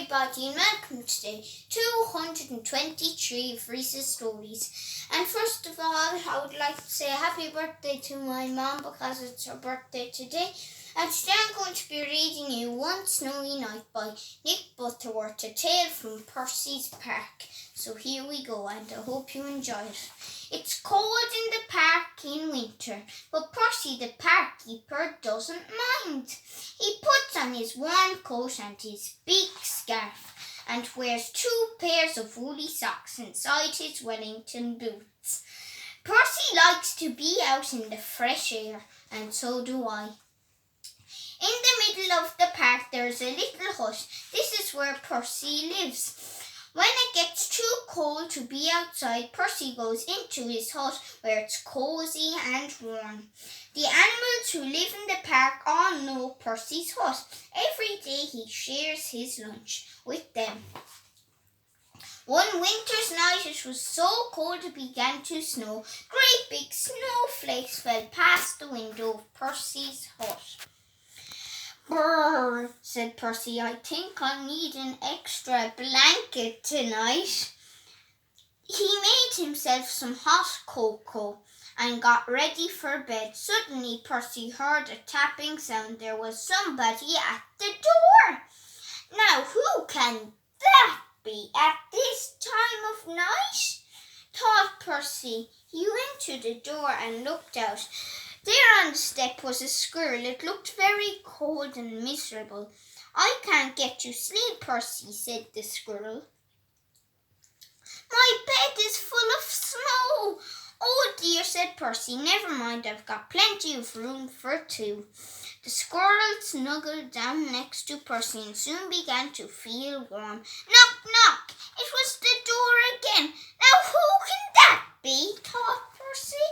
everybody, and welcome to 223 of Rhys's stories. And first of all, I would like to say happy birthday to my mom because it's her birthday today. And today I'm going to be reading you One Snowy Night by Nick Butterworth, a tale from Percy's Park. So here we go, and I hope you enjoy it. It's cold in the park in winter, but Percy the park keeper doesn't mind. He puts on his warm coat and his big scarf and wears 2 pairs of woolly socks inside his Wellington boots. Percy likes to be out in the fresh air, and so do I. In the middle of the park there's a little hut. This is where Percy lives. When it gets too cold to be outside, Percy goes into his hut where it's cozy and warm. The animals who live in the park all know Percy's hut. Every day he shares his lunch with them. One winter's night it was so cold it began to snow. Great big snowflakes fell past the window of Percy's hut. "Brrr," said Percy, "I think I'll need an extra blanket tonight." He made himself some hot cocoa and got ready for bed. Suddenly Percy heard a tapping sound. There was somebody at the door. Now who can that be at this time of night? Thought Percy. He went to the door and looked out. There on the step was a squirrel. It looked very cold and miserable. "I can't get to sleep, Percy," said the squirrel. "My bed is full of snow." "Oh dear," said Percy. "Never mind, I've got plenty of room for 2. The squirrel snuggled down next to Percy and soon began to feel warm. Knock, knock! It was the door again. Now who can that be? Thought Percy.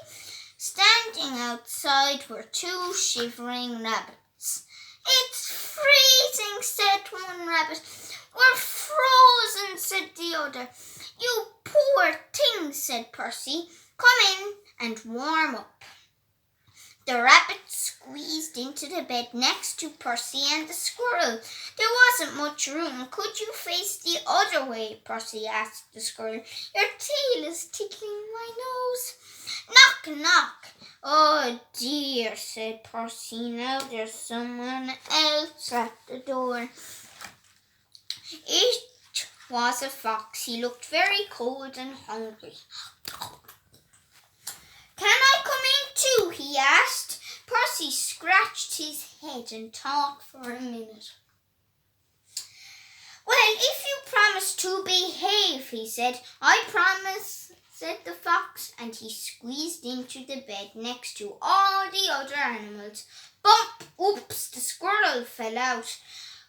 Standing outside were 2 shivering rabbits. "It's freezing," said one rabbit. "We're frozen," said the other. "You poor things," said Percy. "Come in and warm up." The rabbit squeezed into the bed next to Percy and the squirrel. There wasn't much room. "Could you face the other way?" Percy asked the squirrel. "Your tail is tickling my nose." Knock, knock. "Oh dear," said Percy. "Now there's someone else at the door." It was a fox. He looked very cold and hungry. "Can I come in too?" he asked. Percy scratched his head and thought for a minute. "Well, if you promise to behave," he said. "I promise," said the fox, and he squeezed into the bed next to all the other animals. Bump! Oops! The squirrel fell out.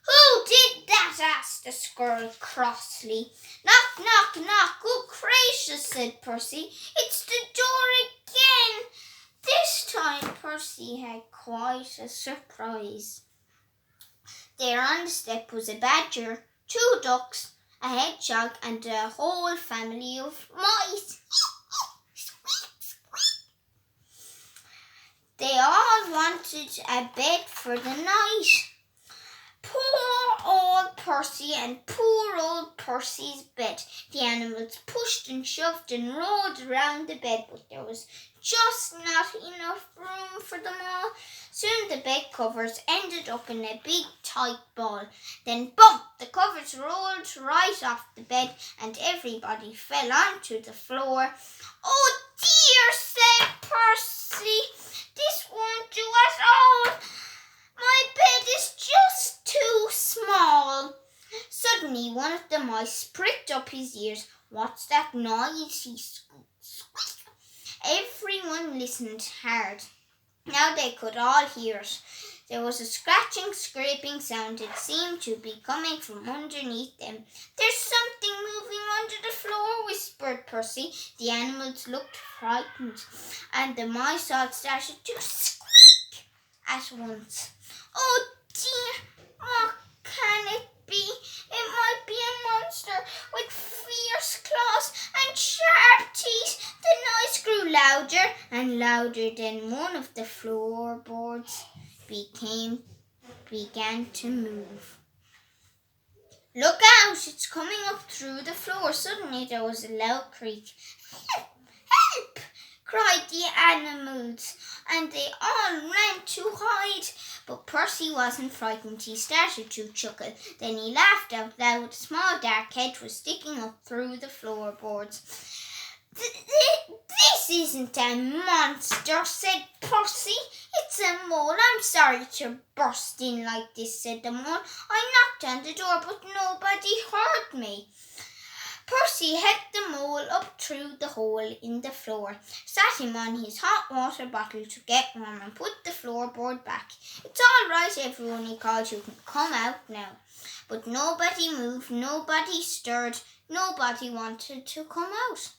"Who did that?" asked the squirrel crossly. "Knock, knock, knock! Good gracious," said Percy. "It's the door again." This time Percy had quite a surprise. There on the step was a badger, 2 ducks, a hedgehog, and a whole family of mice. They all wanted a bed for the night. Poor old Percy and poor old Percy's bed. The animals pushed and shoved and rolled around the bed, but there was just not enough room for them all. Soon the bed covers ended up in a big tight ball. Then bump! The covers rolled right off the bed and everybody fell onto the floor. "Oh dear," said Percy. "This won't do at all. My bed is just too small." Suddenly one of the mice pricked up his ears. "What's that noise?" he squeaked. Everyone listened hard. Now they could all hear it. There was a scratching, scraping sound. It seemed to be coming from underneath them. "There's something moving under the floor," whispered Percy. The animals looked frightened, and the mice all started to squeak at once. "Oh dear, what can it be? It might be a monster with fierce claws and sharp teeth." The noise grew louder and louder. Then one of the floorboards began to move. Look out, it's coming up through the floor. Suddenly there was a loud creak. Help! Help! Cried the animals, and they all ran to hide. But Percy wasn't frightened. He started to chuckle. Then he laughed out loud. A small dark head was sticking up through the floorboards. This isn't a monster, said Percy. It's a mole. I'm sorry to burst in like this, said the mole. I knocked on the door, but nobody heard me. Percy helped the mole up through the hole in the floor, sat him on his hot water bottle to get warm, and put the floorboard back. It's all right, everyone, he called. You can come out now. But nobody moved, nobody stirred, nobody wanted to come out.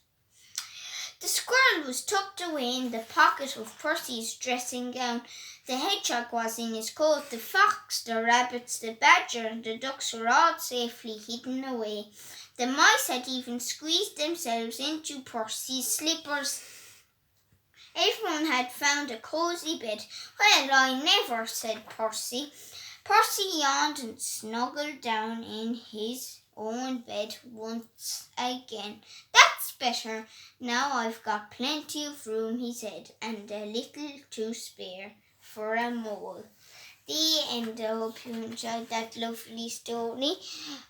The squirrel was tucked away in the pocket of Percy's dressing gown. The hedgehog was in his coat. The fox, the rabbits, the badger, and the ducks were all safely hidden away. The mice had even squeezed themselves into Percy's slippers. Everyone had found a cosy bed. Well, I never, said Percy. Percy yawned and snuggled down in his own bed once again. That's better. Now I've got plenty of room, he said, and a little to spare for a mole. The end. I hope you enjoyed that lovely story,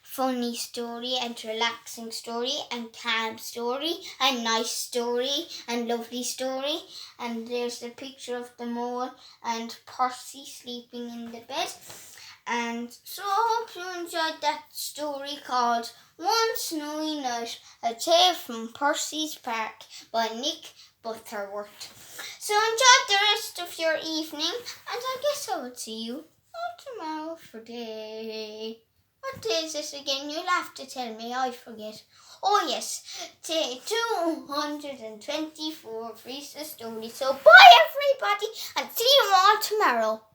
funny story and relaxing story and calm story and nice story and lovely story. And there's the picture of the mole and Percy sleeping in the bed. And so I hope you enjoyed that story called One Snowy Night, A Tale from Percy's Park by Nick Butterworth. So enjoy the rest of your evening, and I guess I will see you tomorrow for day. What day is this again? You'll have to tell me, I forget. Oh yes, day 224 of Rhys' story. So bye everybody, and see you all tomorrow.